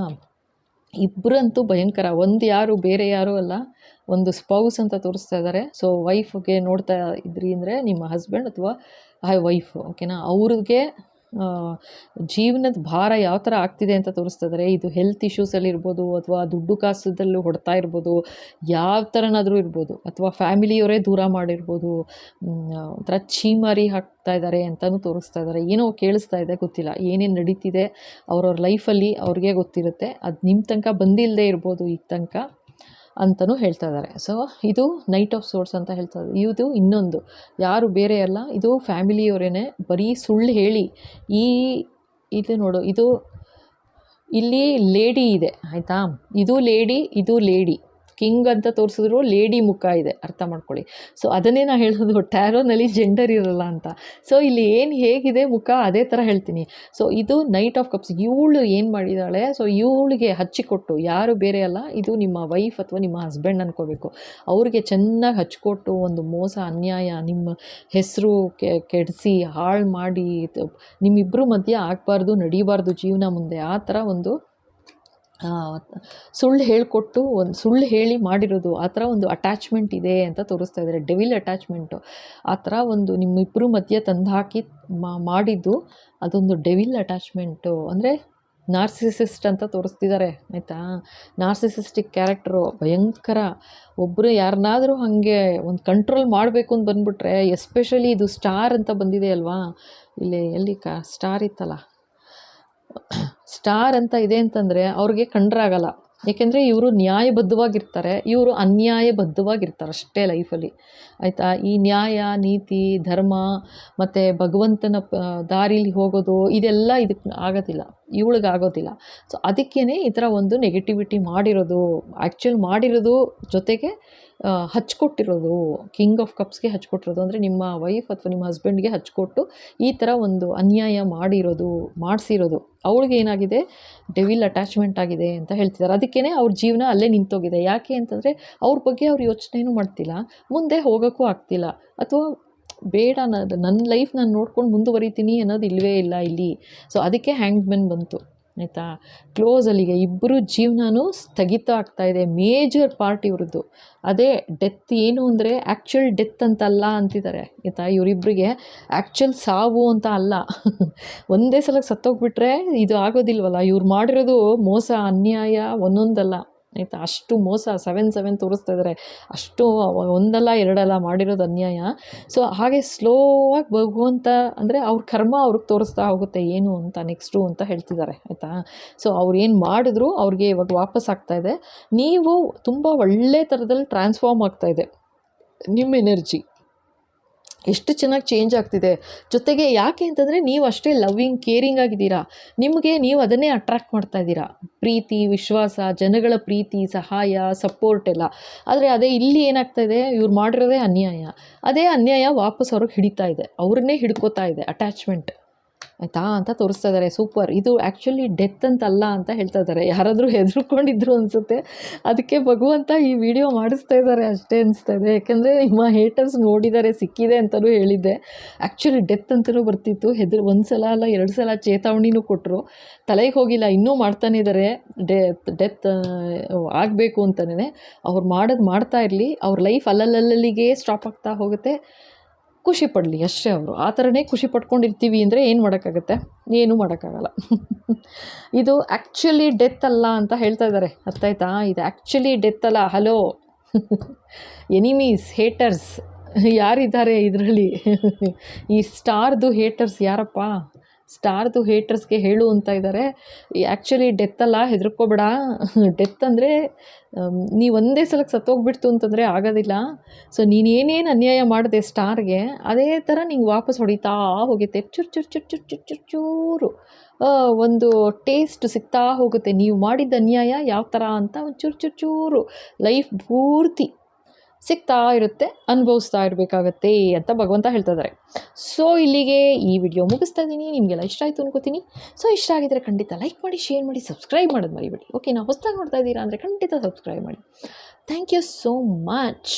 ಇಬ್ಬರಂತೂ ಭಯಂಕರ, ಒಂದು ಯಾರು ಬೇರೆ ಯಾರೂ ಅಲ್ಲ, ಒಂದು ಸ್ಪೌಸ್ ಅಂತ ತೋರಿಸ್ತಾ ಇದ್ದಾರೆ. ಸೊ ವೈಫ್ಗೆ ನೋಡ್ತಾ ಇದ್ರಿ ಅಂದರೆ ನಿಮ್ಮ ಹಸ್ಬೆಂಡ್ ಅಥವಾ ವೈಫ್, ಓಕೆನಾ, ಅವ್ರಿಗೆ ಜೀವನದ ಭಾರ ಯಾವ ಥರ ಆಗ್ತಿದೆ ಅಂತ ತೋರಿಸ್ತಾ ಇದ್ದಾರೆ. ಇದು ಹೆಲ್ತ್ ಇಶ್ಯೂಸಲ್ಲಿ ಇರ್ಬೋದು, ಅಥವಾ ದುಡ್ಡು ಕಾಸದಲ್ಲೂ ಹೊಡ್ತಾ ಇರ್ಬೋದು, ಯಾವ ಥರನಾದರೂ ಇರ್ಬೋದು, ಅಥವಾ ಫ್ಯಾಮಿಲಿಯವರೇ ದೂರ ಮಾಡಿರ್ಬೋದು, ಒಂಥರ ಛೀಮಾರಿ ಹಾಕ್ತಾ ಇದ್ದಾರೆ ಅಂತಲೂ ತೋರಿಸ್ತಾ ಇದ್ದಾರೆ. ಏನೋ ಕೇಳಿಸ್ತಾ ಇದೆ, ಗೊತ್ತಿಲ್ಲ ಏನೇನು ನಡೀತಿದೆ ಅವ್ರವ್ರ ಲೈಫಲ್ಲಿ, ಅವ್ರಿಗೆ ಗೊತ್ತಿರುತ್ತೆ. ಅದು ನಿಮ್ಮ ತನಕ ಬಂದಿಲ್ಲದೆ ಇರ್ಬೋದು ಈಗ ತನಕ ಅಂತಲೂ ಹೇಳ್ತಾ ಇದ್ದಾರೆ. ಸೊ ಇದು ನೈಟ್ ಆಫ್ ಸೋರ್ಡ್ಸ್ ಅಂತ ಹೇಳ್ತಾ ಇದ್ದಾರೆ. ಇದು ಇನ್ನೊಂದು ಯಾರು ಬೇರೆ ಅಲ್ಲ, ಇದು ಫ್ಯಾಮಿಲಿಯವರೇ ಬರೀ ಸುಳ್ಳು ಹೇಳಿ. ಇದು ನೋಡು, ಇದು ಇಲ್ಲಿ ಲೇಡಿ ಇದೆ ಆಯಿತಾ, ಇದು ಲೇಡಿ ಕಿಂಗ್ ಅಂತ ತೋರಿಸಿದ್ರು ಲೇಡಿ ಮುಖ ಇದೆ, ಅರ್ಥ ಮಾಡ್ಕೊಳ್ಳಿ. ಸೊ ಅದನ್ನೇ ನಾನು ಹೇಳೋದು, ಟ್ಯಾರೋನಲ್ಲಿ ಜೆಂಡರ್ ಇರಲ್ಲ ಅಂತ. ಸೊ ಇಲ್ಲಿ ಏನು ಹೇಗಿದೆ ಮುಖ ಅದೇ ಥರ ಹೇಳ್ತೀನಿ. ಸೊ ಇದು ನೈಟ್ ಆಫ್ ಕಪ್ಸ್, ಇವಳು ಏನು ಮಾಡಿದ್ದಾಳೆ, ಸೊ ಇವಳಿಗೆ ಹಚ್ಚಿಕೊಟ್ಟು, ಯಾರು ಬೇರೆ ಅಲ್ಲ, ಇದು ನಿಮ್ಮ ವೈಫ್ ಅಥವಾ ನಿಮ್ಮ ಹಸ್ಬೆಂಡ್ ಅನ್ಕೋಬೇಕು, ಅವ್ರಿಗೆ ಚೆನ್ನಾಗಿ ಹಚ್ಕೊಟ್ಟು ಒಂದು ಮೋಸ ಅನ್ಯಾಯ, ನಿಮ್ಮ ಹೆಸರು ಕೆಡಿಸಿ ಹಾಳು ಮಾಡಿ, ನಿಮ್ಮಿಬ್ಬರು ಮಧ್ಯೆ ಆಗಬಾರ್ದು, ನಡೀಬಾರ್ದು ಜೀವನ ಮುಂದೆ, ಆ ಥರ ಒಂದು ಸುಳ್ಳು ಹೇಳಿಕೊಟ್ಟು ಒಂದು ಸುಳ್ಳು ಹೇಳಿ ಮಾಡಿರೋದು, ಆ ಥರ ಒಂದು ಅಟ್ಯಾಚ್ಮೆಂಟ್ ಇದೆ ಅಂತ ತೋರಿಸ್ತಾ ಇದ್ದಾರೆ. ಡೆವಿಲ್ ಅಟ್ಯಾಚ್ಮೆಂಟು, ಆ ಥರ ಒಂದು ನಿಮ್ಮಿಬ್ಬರು ಮಧ್ಯೆ ತಂದು ಹಾಕಿ ಮಾಡಿದ್ದು ಅದೊಂದು ಡೆವಿಲ್ ಅಟ್ಯಾಚ್ಮೆಂಟು. ಅಂದರೆ ನಾರ್ಸಿಸಿಸ್ಟ್ ಅಂತ ತೋರಿಸ್ತಿದ್ದಾರೆ ಆಯಿತಾ. ನಾರ್ಸಿಸಿಸ್ಟಿಕ್ ಕ್ಯಾರೆಕ್ಟರು ಭಯಂಕರ. ಒಬ್ಬರು ಯಾರನ್ನಾದರೂ ಹಾಗೆ ಒಂದು ಕಂಟ್ರೋಲ್ ಮಾಡಬೇಕು ಅಂತ ಬಂದುಬಿಟ್ರೆ, ಎಸ್ಪೆಷಲಿ ಇದು ಸ್ಟಾರ್ ಅಂತ ಬಂದಿದೆ ಅಲ್ವಾ, ಇಲ್ಲಿ ಎಲ್ಲಿ ಸ್ಟಾರ್ ಇತ್ತಲ್ಲ, ಸ್ಟಾರ್ ಅಂತ ಇದೆ ಅಂತಂದರೆ ಅವ್ರಿಗೆ ಕಂಡ್ರಾಗಲ್ಲ. ಏಕೆಂದರೆ ಇವರು ನ್ಯಾಯಬದ್ಧವಾಗಿರ್ತಾರೆ, ಇವರು ಅನ್ಯಾಯಬದ್ಧವಾಗಿರ್ತಾರೆ ಅಷ್ಟೇ ಲೈಫಲ್ಲಿ ಆಯಿತಾ. ಈ ನ್ಯಾಯ ನೀತಿ ಧರ್ಮ ಮತ್ತು ಭಗವಂತನ ದಾರಿಲಿ ಹೋಗೋದು ಇದೆಲ್ಲ ಇದಕ್ಕೆ ಆಗೋದಿಲ್ಲ, ಇವಳಿಗಾಗೋದಿಲ್ಲ. ಸೊ ಅದಕ್ಕೇ ಈ ಥರ ಒಂದು ನೆಗೆಟಿವಿಟಿ ಮಾಡಿರೋದು, ಆ್ಯಕ್ಚುಲ್ ಮಾಡಿರೋದು, ಜೊತೆಗೆ ಹಚ್ಕೊಟ್ಟಿರೋದು, ಕಿಂಗ್ ಆಫ್ ಕಪ್ಸ್ಗೆ ಹಚ್ಕೊಟ್ಟಿರೋದು. ಅಂದರೆ ನಿಮ್ಮ ವೈಫ್ ಅಥವಾ ನಿಮ್ಮ ಹಸ್ಬೆಂಡ್ಗೆ ಹಚ್ಕೊಟ್ಟು ಈ ಥರ ಒಂದು ಅನ್ಯಾಯ ಮಾಡಿಸಿರೋದು. ಅವಳಿಗೆ ಏನಾಗಿದೆ, ಡೆವಿಲ್ ಅಟ್ಯಾಚ್ಮೆಂಟ್ ಆಗಿದೆ ಅಂತ ಹೇಳ್ತಿದ್ದಾರೆ. ಅದಕ್ಕೇ ಅವ್ರ ಜೀವನ ಅಲ್ಲೇ ನಿಂತೋಗಿದೆ. ಯಾಕೆ ಅಂತಂದರೆ ಅವ್ರ ಬಗ್ಗೆ ಅವ್ರು ಯೋಚನೆಯೂ ಮಾಡ್ತಿಲ್ಲ, ಮುಂದೆ ಹೋಗೋಕ್ಕೂ ಆಗ್ತಿಲ್ಲ, ಅಥವಾ ಬೇಡ ನನ್ನ ಲೈಫ್ ನಾನು ನೋಡ್ಕೊಂಡು ಮುಂದುವರಿತೀನಿ ಅನ್ನೋದು ಇಲ್ಲವೇ ಇಲ್ಲ ಇಲ್ಲಿ. ಸೊ ಅದಕ್ಕೆ ಹ್ಯಾಂಗ್ಮನ್ ಬಂತು ಆಯಿತಾ. ಕ್ಲೋಸ್ ಅಲ್ಲಿಗೆ ಇಬ್ಬರು ಜೀವನವೂ ಸ್ಥಗಿತ ಆಗ್ತಾಯಿದೆ. ಮೇಜರ್ ಪಾರ್ಟ್ ಇವ್ರದ್ದು ಅದೇ ಡೆತ್. ಏನು ಅಂದರೆ ಆ್ಯಕ್ಚುಲ್ ಡೆತ್ ಅಂತಲ್ಲ ಅಂತಿದ್ದಾರೆ ಆಯಿತಾ. ಇವರಿಬ್ಬರಿಗೆ ಆ್ಯಕ್ಚುಲ್ ಸಾವು ಅಂತ ಅಲ್ಲ. ಒಂದೇ ಸಲ ಸತ್ತೋಗ್ಬಿಟ್ರೆ ಇದು ಆಗೋದಿಲ್ವಲ್ಲ. ಇವ್ರು ಮಾಡಿರೋದು ಮೋಸ ಅನ್ಯಾಯ ಒಂದೊಂದಲ್ಲ ಆಯಿತಾ, ಅಷ್ಟು ಮೋಸ 7 ತೋರಿಸ್ತಾ ಇದ್ದಾರೆ. ಅಷ್ಟು ಒಂದಲ್ಲ ಎರಡಲ್ಲ ಮಾಡಿರೋದು ಅನ್ಯಾಯ. ಸೊ ಹಾಗೆ ಸ್ಲೋ ಆಗಿ ಭಗವಂತ ಅಂದರೆ ಅವ್ರ ಕರ್ಮ ಅವ್ರಿಗೆ ತೋರಿಸ್ತಾ ಹೋಗುತ್ತೆ ಏನು ಅಂತ ನೆಕ್ಸ್ಟು ಅಂತ ಹೇಳ್ತಿದ್ದಾರೆ ಆಯಿತಾ. ಸೊ ಅವ್ರು ಏನು ಮಾಡಿದ್ರು ಅವ್ರಿಗೆ ಇವಾಗ ವಾಪಸ್ ಆಗ್ತಾಯಿದೆ. ನೀವು ತುಂಬ ಒಳ್ಳೆ ಥರದಲ್ಲಿ ಟ್ರಾನ್ಸ್ಫಾರ್ಮ್ ಆಗ್ತಾಯಿದೆ ನಿಮ್ಮ ಎನರ್ಜಿ, ಎಷ್ಟು ಚೆನ್ನಾಗಿ ಚೇಂಜ್ ಆಗ್ತಿದೆ. ಜೊತೆಗೆ ಯಾಕೆ ಅಂತಂದರೆ ನೀವು ಅಷ್ಟೇ ಲವ್ವಿಂಗ್ ಕೇರಿಂಗ್ ಆಗಿದ್ದೀರಾ, ನಿಮಗೆ ನೀವು ಅದನ್ನೇ ಅಟ್ರ್ಯಾಕ್ಟ್ ಮಾಡ್ತಾ ಇದ್ದೀರಾ. ಪ್ರೀತಿ ವಿಶ್ವಾಸ, ಜನಗಳ ಪ್ರೀತಿ ಸಹಾಯ ಸಪೋರ್ಟ್ ಎಲ್ಲ. ಆದರೆ ಅದೇ ಇಲ್ಲಿ ಏನಾಗ್ತಾಯಿದೆ, ಇವ್ರು ಮಾಡಿರೋದೇ ಅನ್ಯಾಯ. ಅದೇ ಅನ್ಯಾಯ ವಾಪಸ್ ಅವ್ರಿಗೆ ಹಿಡಿತಾ ಇದೆ, ಅವ್ರನ್ನೇ ಹಿಡ್ಕೋತಾ ಇದೆ ಅಟ್ಯಾಚ್ಮೆಂಟ್ ಆಯಿತಾ ಅಂತ ತೋರಿಸ್ತಾ ಇದ್ದಾರೆ. ಸೂಪರ್. ಇದು ಆ್ಯಕ್ಚುಲಿ ಡೆತ್ ಅಂತಲ್ಲ ಅಂತ ಹೇಳ್ತಾ ಇದ್ದಾರೆ. ಯಾರಾದರೂ ಹೆದರ್ಕೊಂಡಿದ್ರು ಅನಿಸುತ್ತೆ, ಅದಕ್ಕೆ ಭಗವಂತ ಈ ವಿಡಿಯೋ ಮಾಡಿಸ್ತಾ ಇದ್ದಾರೆ ಅಷ್ಟೇ ಅನಿಸ್ತಾ ಇದೆ. ಯಾಕೆಂದರೆ ನಿಮ್ಮ ಹೇಟರ್ಸ್ ನೋಡಿದ್ದಾರೆ, ಸಿಕ್ಕಿದೆ ಅಂತಲೂ ಹೇಳಿದ್ದೆ. ಆ್ಯಕ್ಚುಲಿ ಡೆತ್ ಅಂತಲೂ ಬರ್ತಿತ್ತು. ಒಂದು ಸಲ ಅಲ್ಲ 2 ಸಲ ಚೇತಾವಣಿನೂ ಕೊಟ್ಟರು, ತಲೆಗೆ ಹೋಗಿಲ್ಲ, ಇನ್ನೂ ಮಾಡ್ತಾನೆ ಇದ್ದಾರೆ. ಡೆತ್ ಆಗಬೇಕು ಅಂತಲೇ ಅವ್ರು ಮಾಡ್ತಾ ಇರಲಿ, ಅವ್ರ ಲೈಫ್ ಅಲ್ಲಲ್ಲಿಗೆ ಸ್ಟಾಪ್ ಆಗ್ತಾ ಹೋಗುತ್ತೆ. ಖುಷಿ ಪಡಲಿ ಅಷ್ಟೇ. ಅವರು ಆ ಥರನೇ ಖುಷಿ ಪಡ್ಕೊಂಡಿರ್ತೀವಿ ಅಂದರೆ ಏನು ಮಾಡೋಕ್ಕಾಗತ್ತೆ, ಏನೂ ಮಾಡೋಕ್ಕಾಗಲ್ಲ. ಇದು ಆ್ಯಕ್ಚುಲಿ ಡೆತ್ ಅಲ್ಲ ಅಂತ ಹೇಳ್ತಾ ಇದ್ದಾರೆ, ಅರ್ಥ ಆಯ್ತಾ. ಇದು ಆ್ಯಕ್ಚುಲಿ ಡೆತ್ ಅಲ್ಲ. ಹಲೋ ಎನಿಮೀಸ್, ಹೇಟರ್ಸ್ ಯಾರಿದ್ದಾರೆ ಇದರಲ್ಲಿ? ಈ ಸ್ಟಾರ್ದು ಹೇಟರ್ಸ್ ಯಾರಪ್ಪ? ಸ್ಟಾರ್ದು ಹೇಟರ್ಸ್ಗೆ ಹೇಳು ಅಂತ ಇದ್ದಾರೆ. ಆ್ಯಕ್ಚುಲಿ ಡೆತ್ ಅಲ್ಲ, ಹೆದರ್ಕೋಬೇಡ. ಡೆತ್ ಅಂದರೆ ನೀವು ಒಂದೇ ಸಲಕ್ಕೆ ಸತ್ತೋಗ್ಬಿಡ್ತು ಅಂತಂದರೆ ಆಗೋದಿಲ್ಲ. ಸೊ ನೀನು ಏನೇನು ಅನ್ಯಾಯ ಮಾಡಿದೆ ಸ್ಟಾರ್ಗೆ, ಅದೇ ಥರ ನಿಂಗೆ ವಾಪಸ್ ಹೊಡಿತಾ ಹೋಗುತ್ತೆ. ಚೂರು ಒಂದು ಟೇಸ್ಟ್ ಸಿಗ್ತಾ ಹೋಗುತ್ತೆ. ನೀವು ಮಾಡಿದ ಅನ್ಯಾಯ ಯಾವ ಥರ ಅಂತ ಒಂದು ಚೂರು ಲೈಫ್ ಪೂರ್ತಿ ಸಿಗ್ತಾ ಇರುತ್ತೆ, ಅನುಭವಿಸ್ತಾ ಇರಬೇಕಾಗತ್ತೆ ಅಂತ ಭಗವಂತ ಹೇಳ್ತಾ ಇದ್ದಾರೆ. ಸೊ ಇಲ್ಲಿಗೆ ಈ ವಿಡಿಯೋ ಮುಗಿಸ್ತಾ ಇದ್ದೀನಿ. ನಿಮಗೆಲ್ಲ ಇಷ್ಟ ಆಯಿತು ಅನ್ಕೋತೀನಿ. ಸೊ ಇಷ್ಟ ಆಗಿದ್ದರೆ ಖಂಡಿತ ಲೈಕ್ ಮಾಡಿ, ಶೇರ್ ಮಾಡಿ, ಸಬ್ಸ್ಕ್ರೈಬ್ ಮಾಡೋದು ಮರಿಬೇಡಿ. ಓಕೆ, ನಾವು ಹೊಸದಾಗಿ ನೋಡ್ತಾ ಇದ್ದೀರಾ ಅಂದರೆ ಖಂಡಿತ ಸಬ್ಸ್ಕ್ರೈಬ್ ಮಾಡಿ. Thank you so much.